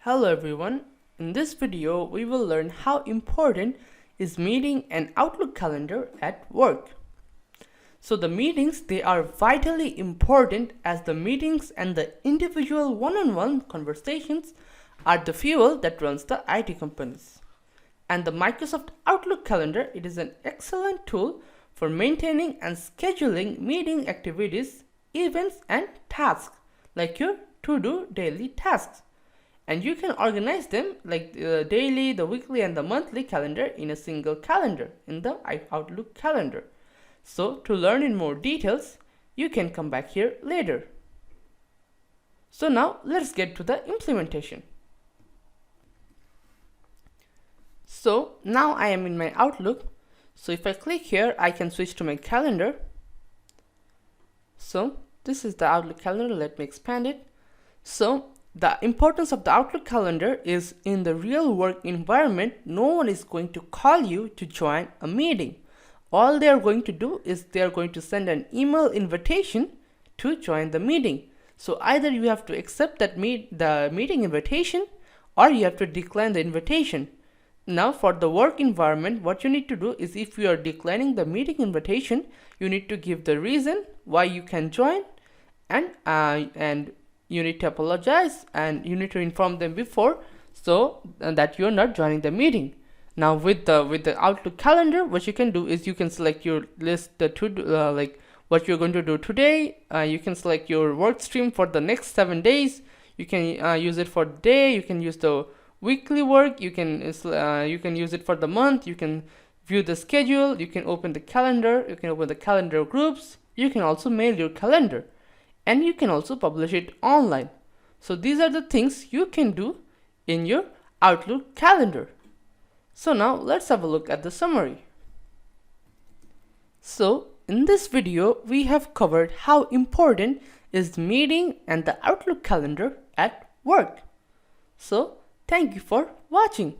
Hello everyone, in this video we will learn how important is meeting and Outlook calendar at work. So the meetings, they are vitally important as the meetings and the individual one-on-one conversations are the fuel that runs the IT companies. And the Microsoft Outlook calendar, it is an excellent tool for maintaining and scheduling meeting activities, events and tasks like your to-do daily tasks. And you can organize them like the daily, the weekly and the monthly calendar in a single calendar in the Outlook calendar. So to learn in more details, you can come back here later. So now let's get to the implementation. So now I am in my Outlook. So if I click here, I can switch to my calendar. So this is the Outlook calendar. Let me expand it. So the importance of the Outlook calendar is in the real work environment, no one is going to call you to join a meeting. All they are going to do is they are going to send an email invitation to join the meeting. So either you have to accept that the meeting invitation or you have to decline the invitation. Now for the work environment, what you need to do is if you are declining the meeting invitation, you need to give the reason why you can join and you need to apologize and you need to inform them before so that you're not joining the meeting. Now with the Outlook calendar, what you can do is you can select your list like what you're going to do today. You can select your work stream for the next 7 days. You can use it for the day. You can use the weekly work. You can use it for the month. You can view the schedule. You can open the calendar. You can open the calendar groups. You can also mail your calendar. And you can also publish it online. So these are the things you can do in your Outlook calendar. So now let's have a look at the summary. So in this video, we have covered how important is the meeting and the Outlook calendar at work. So thank you for watching.